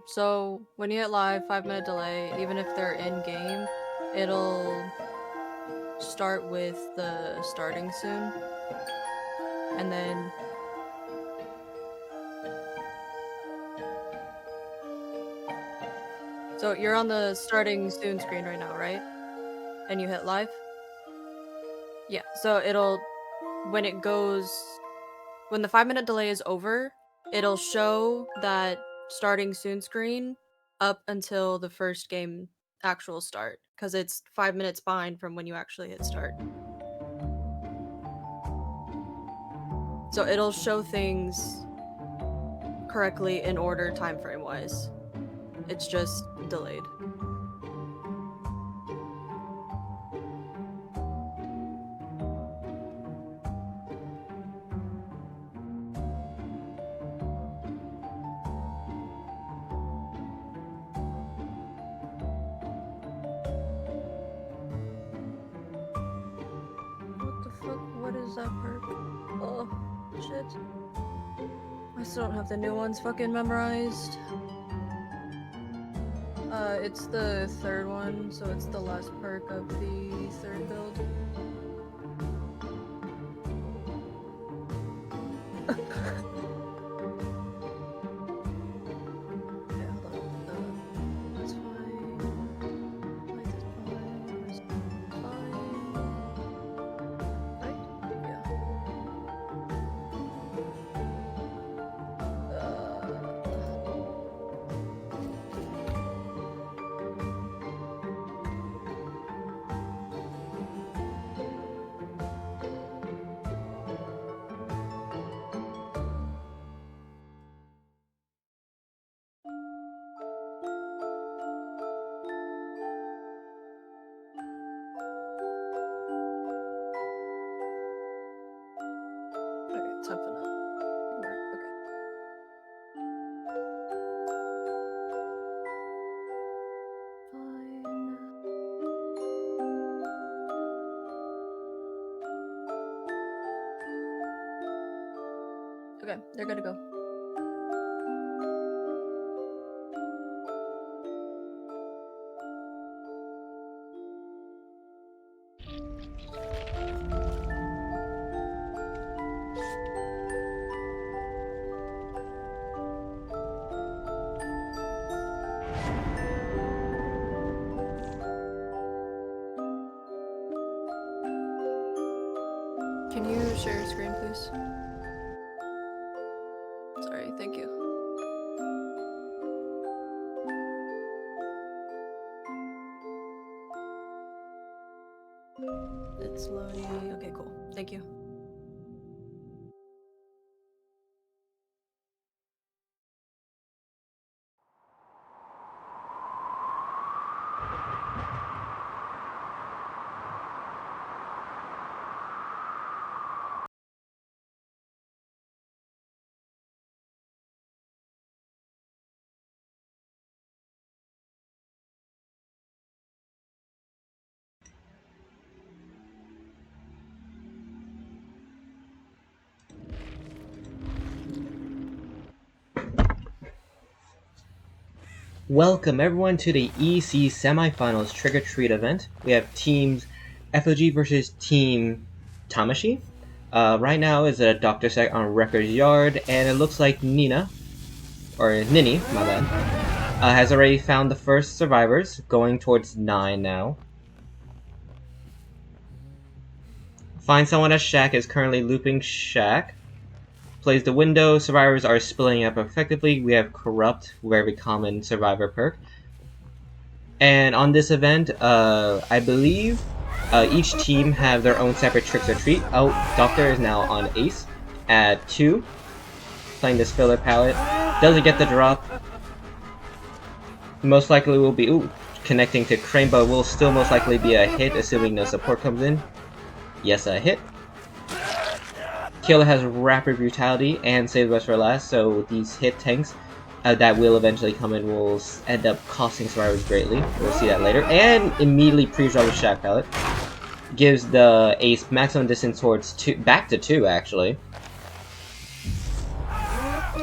So when you hit live, 5-minute delay, even if they're in game, it'll start with the starting soon. And then so you're on the starting soon screen right now, right? And you hit live? Yeah, so when the 5-minute delay is over, it'll show that starting soon screen up until the first game actual start, because it's 5 minutes behind from when you actually hit start. So it'll show things correctly in order time frame wise. It's just delayed. What the fuck? What is that perk? Oh, shit. I still don't have the new ones fucking memorized. It's the third one, so it's the last perk of the third build. Okay, tough enough. Okay. Fine. Okay, they're good to go. Can you share your screen, please? Sorry, thank you. It's loading. Okay, cool. Thank you. Welcome everyone to the EC semifinals Trick or Treat event. We have teams Aphelion versus team Tamashi. Right now is a Dr. Sec on Wrecker's Yard, and it looks like Nini, my bad, has already found the first survivors, going towards 9 now. Find someone at Shack is currently looping Shack. Plays the window, survivors are splitting up effectively. We have Corrupt, very common survivor perk. And on this event, I believe each team have their own separate tricks or treat. Oh, Doctor is now on Ace at 2, playing this filler palette. Doesn't get the drop. Most likely will be, connecting to Crane, but will still most likely be a hit, assuming no support comes in. Yes, a hit. Killer has rapid brutality and save the best for last, so these hit tanks that will eventually come in will end up costing survivors greatly. We'll see that later. And immediately pre-draw the Shack palette. Gives the Ace maximum distance towards back to 2 actually.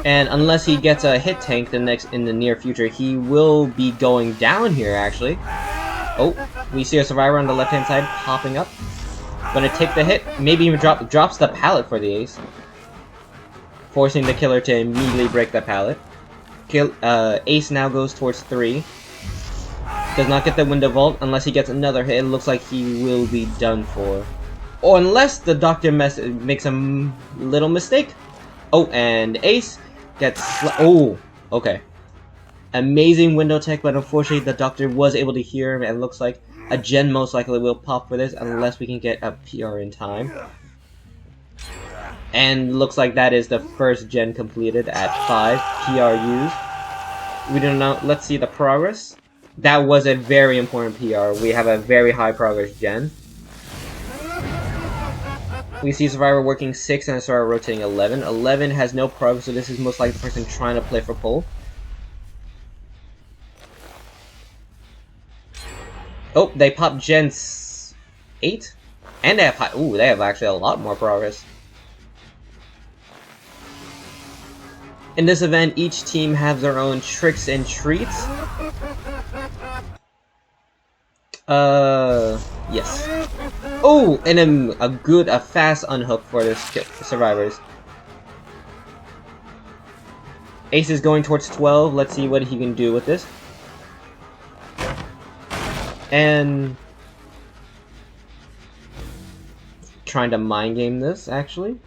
And unless he gets a hit tank in the near future, he will be going down here, actually. Oh, we see a survivor on the left-hand side popping up. Gonna take the hit, maybe even drops the pallet for the ace. Forcing the killer to immediately break the pallet. Ace now goes towards 3. Does not get the window vault unless he gets another hit. It looks like he will be done for. Or unless the doctor makes a little mistake. Oh, and Ace gets... Oh, okay. Amazing window tech, but unfortunately the doctor was able to hear him, and it looks like a gen most likely will pop for this unless we can get a PR in time. And looks like that is the first gen completed at 5 PR used. We don't know. Let's see the progress. That was a very important PR. We have a very high progress gen. We see Survivor working 6 and Survivor rotating 11. 11 has no progress, so this is most likely the person trying to play for pull. Oh, they popped Gen 8? And they have high... Ooh, they have actually a lot more progress. In this event, each team has their own tricks and treats. Yes. Oh, and a fast unhook for the survivors. Ace is going towards 12. Let's see what he can do with this. And trying to mind game this, actually.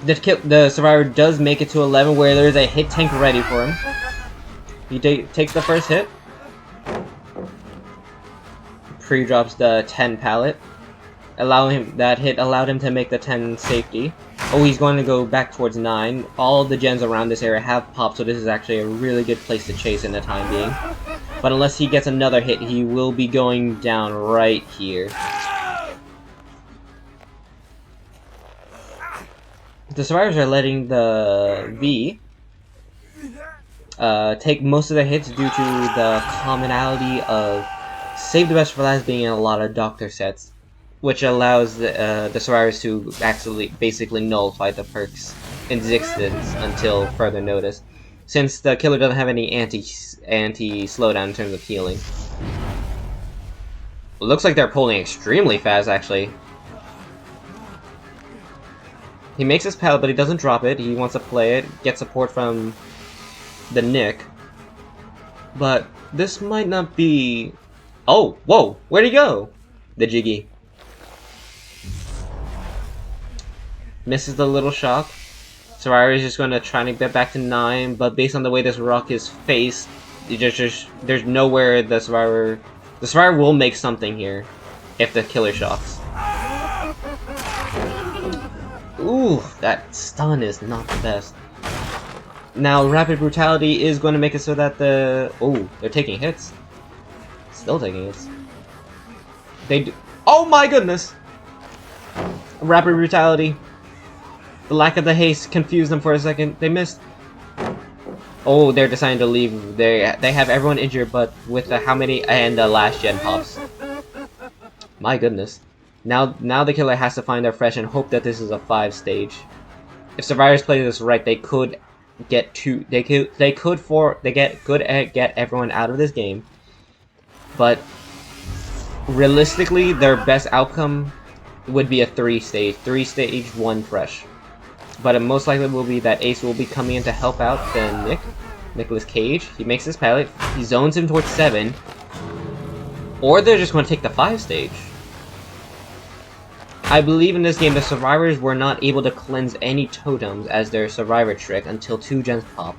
The survivor does make it to 11, where there's a hit tank ready for him. He takes the first hit. Pre-drops the 10 pallet. That hit allowed him to make the 10 safety. Oh, he's going to go back towards 9. All the gens around this area have popped, so this is actually a really good place to chase in the time being. But unless he gets another hit, he will be going down right here. The survivors are letting the V take most of the hits due to the commonality of Save the Best for Last being in a lot of doctor sets, which allows the survivors to actually basically nullify the perk's existence until further notice, since the killer doesn't have any anti-slowdown in terms of healing. It looks like they're pulling extremely fast, actually. He makes his pallet, but he doesn't drop it. He wants to play it, get support from the Nick. But this might not be... Oh, whoa, where'd he go? The Jiggy. Misses the little shock. Survivor is just going to try to get back to 9, but based on the way this rock is faced, there's nowhere the survivor will make something here if the killer shocks. Ooh, that stun is not the best. Now, Rapid Brutality is going to make it so that oh, they're taking hits. Still taking hits. Oh my goodness! Rapid Brutality. The lack of the haste confused them for a second. They missed. Oh, they're deciding to leave. They have everyone injured, but with the how many and the last gen pops. My goodness. Now the killer has to find their fresh and hope that this is a 5 stage. If survivors play this right, they could get get everyone out of this game. But realistically, their best outcome would be a 3 stage, 1 fresh. But it most likely will be that Ace will be coming in to help out the Nicolas Cage. He makes his pallet, he zones him towards 7. Or they're just going to take the 5 stage. I believe in this game the survivors were not able to cleanse any totems as their survivor trick until 2 gens pop.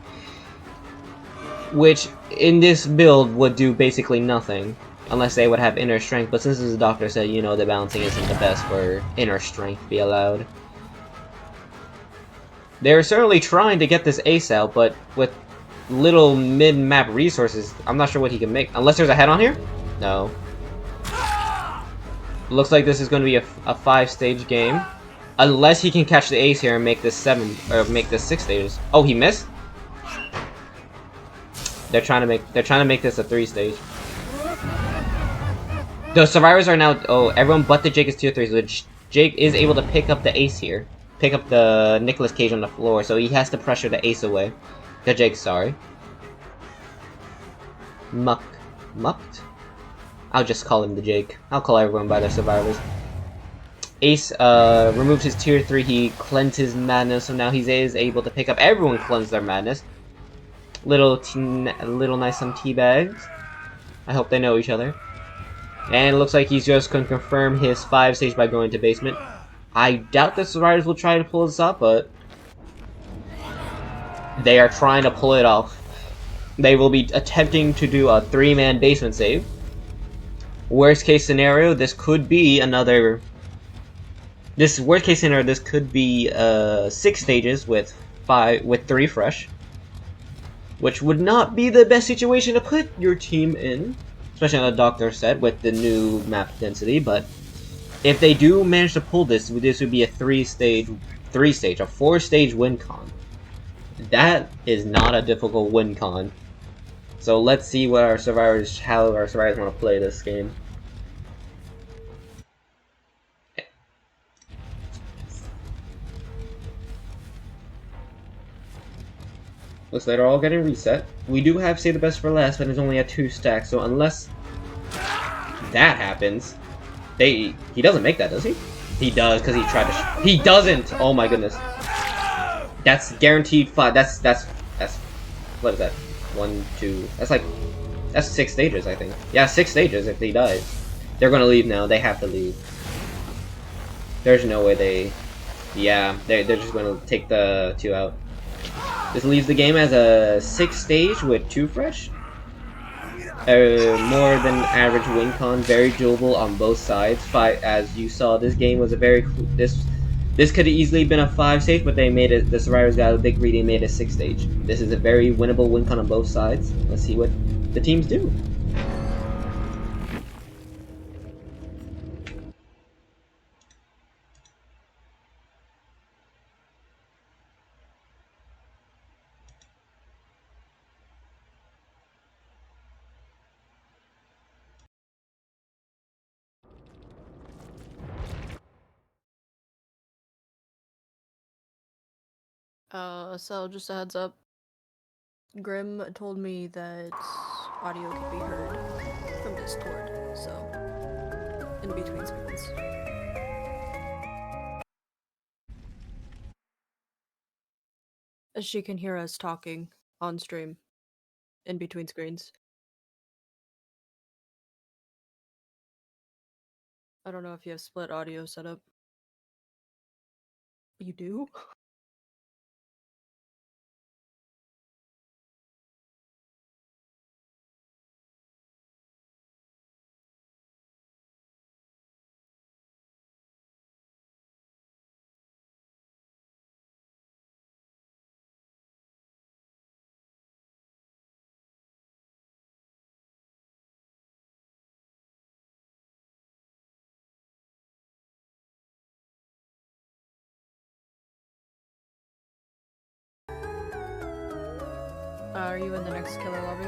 Which, in this build, would do basically nothing. Unless they would have inner strength, but since as the doctor said, you know, the balancing isn't the best for inner strength to be allowed. They're certainly trying to get this Ace out, but with little mid-map resources, I'm not sure what he can make. Unless there's a head on here? No. Looks like this is going to be a 5-stage game. Unless he can catch the Ace here and make this 6 stages. Oh, he missed? They're trying to make this a 3 stage. The survivors are now everyone but the Jake is tier 3, so Jake is able to pick up the Ace here. pick up the Nicolas Cage on the floor, so he has to pressure the ace away. The Jake, sorry. Mucked? I'll just call him the Jake. I'll call everyone by their survivors. Ace removes his tier 3, he cleansed his madness, so now he is able to pick up everyone cleanse their madness. Little nice some tea bags. I hope they know each other. And it looks like he's just going to confirm his 5 stage by going to basement. I doubt the survivors will try to pull this off, but they are trying to pull it off. They will be attempting to do a 3-man basement save. Worst case scenario, this could be another... This worst case scenario, this could be 6 stages with 3 fresh, which would not be the best situation to put your team in, especially on the doctor set with the new map density. But if they do manage to pull this would be a 4-stage win con. That is not a difficult win con. So let's see what how our survivors want to play this game. Looks like they're all getting reset. We do have Save the Best for Last, but it's only at 2 stacks, so unless that happens, he doesn't make that, does he? He does, because he tried to he doesn't! Oh my goodness. That's guaranteed 5. That's what is that? 1, 2, that's 6 stages, I think. Yeah, 6 stages if he dies. They're gonna leave now, they have to leave. There's no way they... Yeah, they're just gonna take the 2 out. This leaves the game as a 6 stage with 2 fresh. More than average win con, very doable on both sides. As you saw, this game was a very this could have easily been a 5 stage, but they made it. The survivors got a big read and made it a 6 stage. This is a very winnable win con on both sides. Let's see what the teams do. So just a heads up. Grim told me that audio could be heard from Discord, so in between screens. She can hear us talking on stream in between screens. I don't know if you have split audio set up. You do? Are you in the next killer lobby?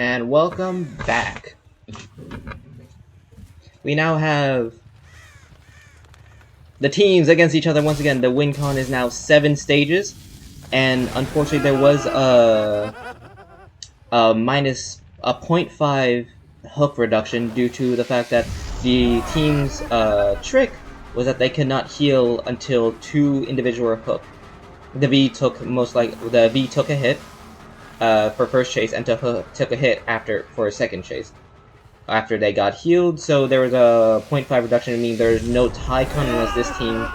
And welcome back. We now have the teams against each other once again. The win con is now 7 stages, and unfortunately there was a minus a 0.5 hook reduction due to the fact that the team's trick was that they could not heal until 2 individual hook. The V took a hit for first chase and took a hit for a second chase after they got healed. So there was a 0.5 reduction, meaning there's no tie con unless this team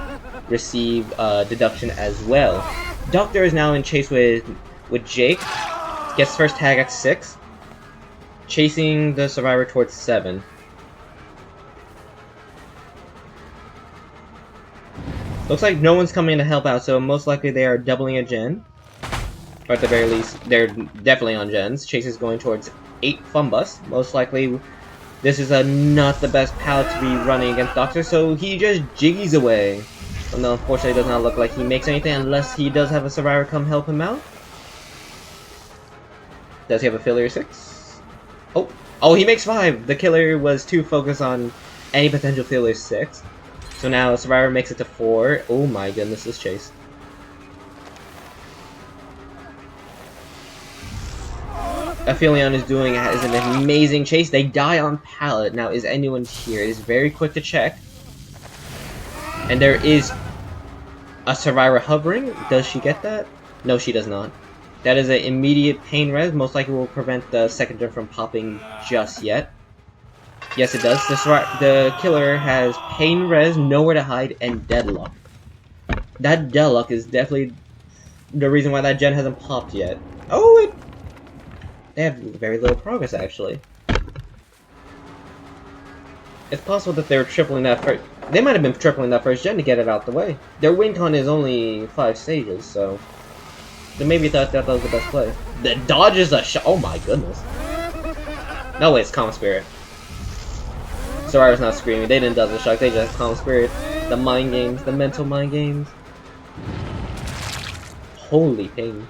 receive deduction as well. Doctor is now in chase with Jake. Gets first tag at 6, chasing the survivor towards 7. Looks like no one's coming to help out, so most likely they are doubling a gen. Or at the very least, they're definitely on gens. Chase is going towards 8 Fumbus. Most likely, this is not the best palette to be running against Doctor, so he just jiggies away. And unfortunately, it does not look like he makes anything unless he does have a survivor come help him out. Does he have a failure 6? Oh, he makes 5! The killer was too focused on any potential failure 6. So now survivor makes it to 4. Oh my goodness, this chase. Aphelion is an amazing chase. They die on pallet. Now, is anyone here? It is very quick to check. And there is a survivor hovering. Does she get that? No, she does not. That is an immediate pain res. Most likely will prevent the second gen from popping just yet. Yes, it does. The killer has pain res, nowhere to hide, and deadlock. That deadlock is definitely the reason why that gen hasn't popped yet. Oh, they have very little progress, actually. It's possible that they were tripling that first. They might have been tripling that first gen to get it out the way. Their win con is only 5 stages, so they maybe thought that was the best play. The dodges a shot. Oh my goodness. No way, it's Calm Spirit. Survivor's not screaming. They didn't dodge the shock. They just Calm Spirit. The mind games, the mental mind games. Holy pain.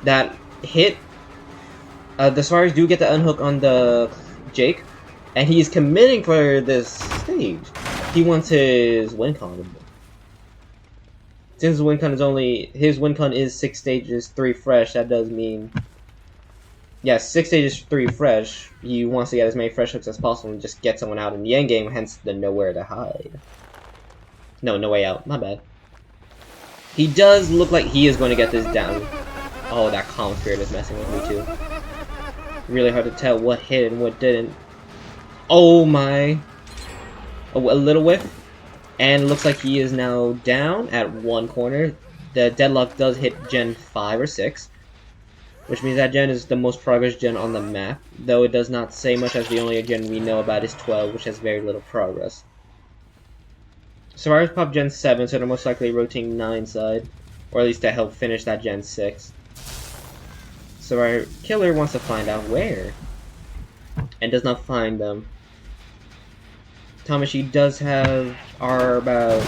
That hit. The survivors do get the unhook on the Jake, and he's committing for this stage. He wants his win con. Since his win con is 6 stages, 3 fresh. That does mean, yeah, 6 stages, 3 fresh. He wants to get as many fresh hooks as possible and just get someone out in the end game. Hence the nowhere to hide. No way out. My bad. He does look like he is going to get this down. Oh, that Calm Spirit is messing with me too. Really hard to tell what hit and what didn't. Oh my! A little whiff. And looks like he is now down at 1 corner. The deadlock does hit gen 5 or 6. Which means that gen is the most progress gen on the map. Though it does not say much, as the only gen we know about is 12, which has very little progress. Survivors pop gen 7, so they're most likely rotating 9 side. Or at least to help finish that gen 6. Survivor killer wants to find out where. And does not find them. Tamashi does are about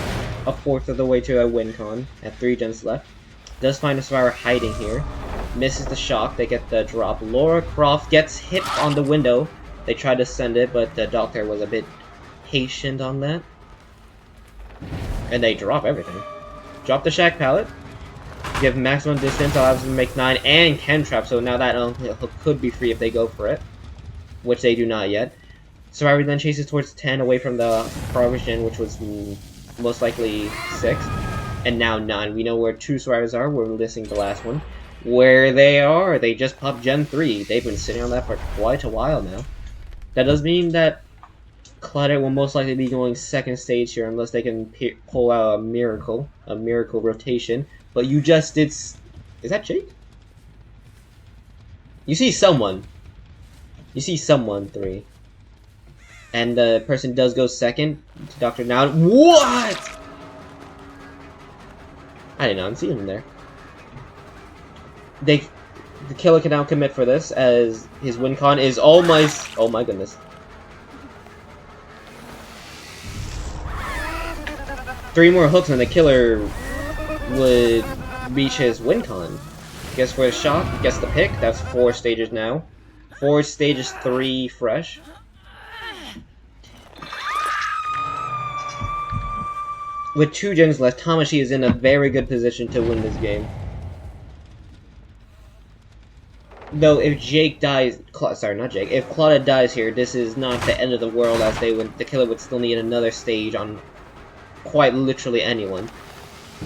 a fourth of the way to a win con at 3 gens left. Does find a survivor hiding here. Misses the shock. They get the drop. Laura Croft gets hit on the window. They tried to send it, but the doctor was a bit patient on that. And they drop everything. Drop the shack pallet. Give maximum distance, allows them to make 9 and can trap, so now that hook could be free if they go for it. Which they do not yet. Survivor then chases towards 10 away from the progress gen, which was most likely 6. And now 9. We know where 2 survivors are. We're missing the last one. Where they are, they just popped gen 3. They've been sitting on that for quite a while now. That does mean that Claudette will most likely be going 2nd stage here unless they can pull out a miracle rotation. But you just did. Is that Jake? You see someone. 3. And the person does go 2nd to Dr. Now. What? I did not see him there. The killer can now commit for this as his win con is oh my goodness. 3 more hooks and the killer would reach his win con. Guess for a shock, gets the pick. That's 4 stages now. 4 stages 3 fresh. With 2 gens left, Tamashi is in a very good position to win this game. Though if Jake dies, sorry, not Jake. If Claudia dies here, this is not the end of the world, as the killer would still need another stage on quite literally anyone.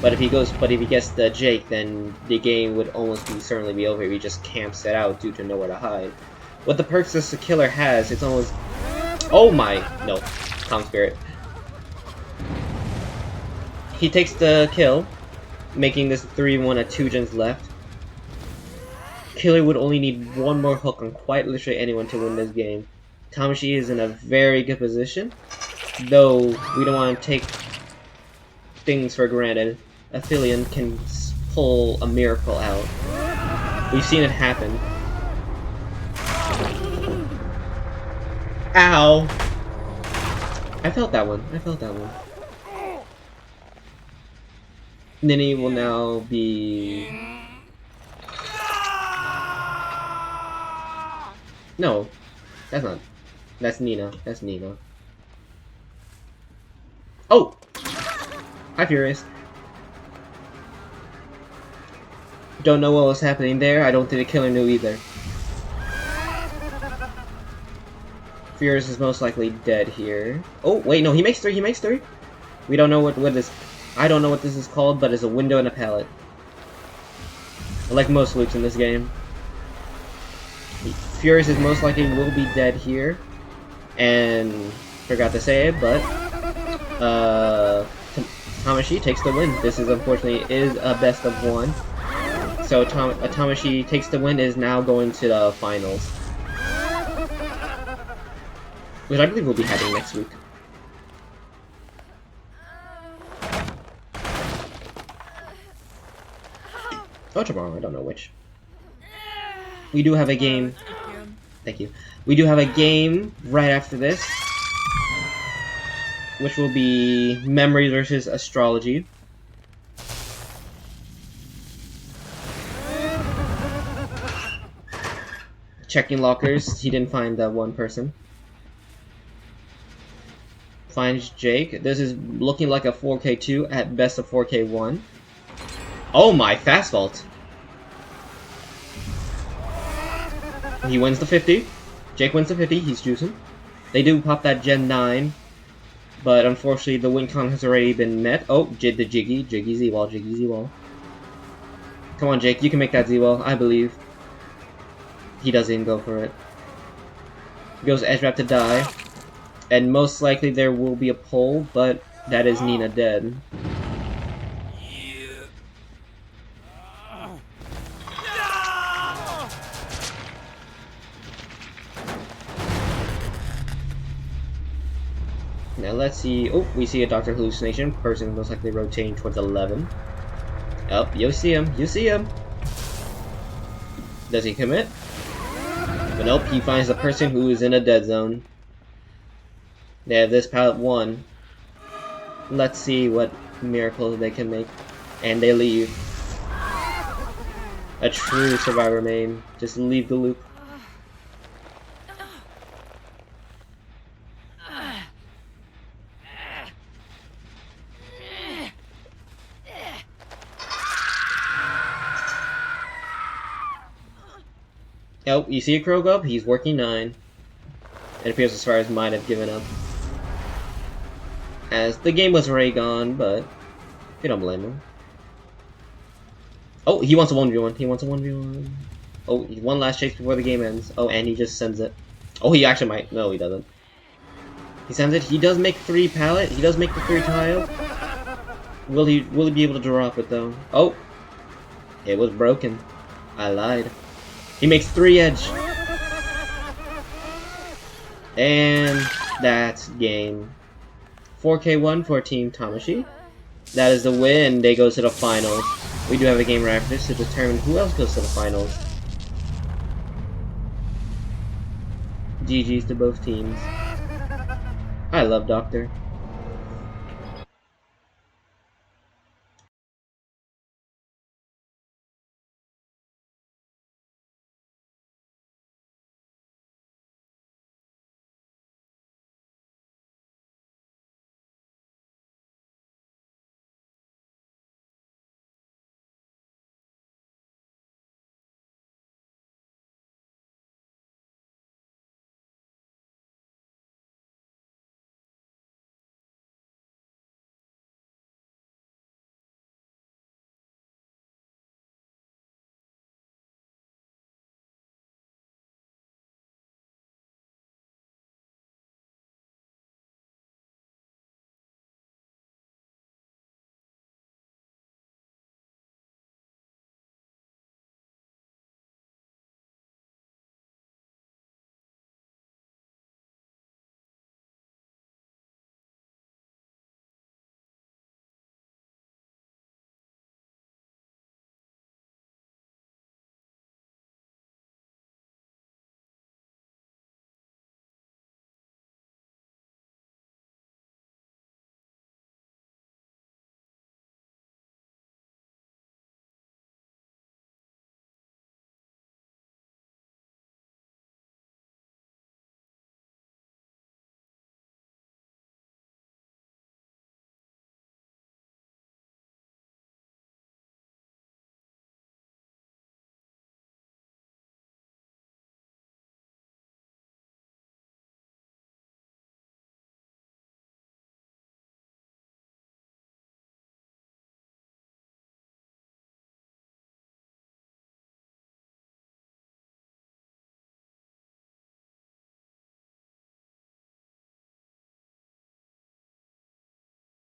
But if he gets the Jake, then the game would almost certainly be over if he just camps it out due to nowhere to hide. What the perks this killer has, it's almost... Oh my... No. Calm Spirit. He takes the kill, making this 3-1 at 2 gens left. Killer would only need one more hook on quite literally anyone to win this game. Tamashi is in a very good position, though we don't want to take things for granted. Aphelion can pull a miracle out. We've seen it happen. Ow! I felt that one. I felt that one. Nini will now be... No, that's not. That's Nina. That's Nina. Oh! Hi, Furious. Don't know what was happening there. I don't think the killer knew either. Furious is most likely dead here. Oh, wait, no, he makes 3. He makes 3. We don't know what this... I don't know what this is called, but it's a window and a pallet. Like most loops in this game. Furious is most likely will be dead here, and forgot to say it, but Tamashi takes the win. This is unfortunately a best of 1, so Tamashi takes the win, is now going to the finals, which I believe will be happening next week. Or tomorrow, I don't know which. We do have a game. Thank you. We do have a game right after this, which will be Memory versus Astrology. Checking lockers. He didn't find that one person. Finds Jake. This is looking like a 4K2 at best of 4K1. Oh my, fast vault. He wins the 50. Jake wins the 50. He's juicing. They do pop that Gen 9, but unfortunately the win count has already been met. Oh, the Jiggy. Jiggy Z-Wall. Jiggy Z-Wall. Come on, Jake. You can make that Z-Wall. I believe. He doesn't go for it. He goes Edge Wrap to die. And most likely there will be a pull, but that is Nina dead. Now let's see. Oh, we see a Doctor Hallucination. Person most likely rotating towards 11. Oh, you see him. You see him. Does he commit? But nope, he finds the person who is in a dead zone. They have this pallet 1. Let's see what miracles they can make. And they leave. A true survivor main. Just leave the loop. Oh, you see a Krog up? He's working 9. It appears the survivors might have given up, as the game was already gone, but you don't blame him. Oh, he wants a 1v1. He wants a 1v1. Oh, one last chase before the game ends. Oh, and he just sends it. Oh, he actually might. No, he doesn't. He sends it. He does make 3 pallet. He does make the 3 tile. Will he be able to drop it, though? Oh, it was broken. I lied. He makes 3 edge. And that's game. 4K1 for Team Tamashi. That is the win. They go to the finals. We do have a game right after this to determine who else goes to the finals. GG's to both teams. I love Doctor.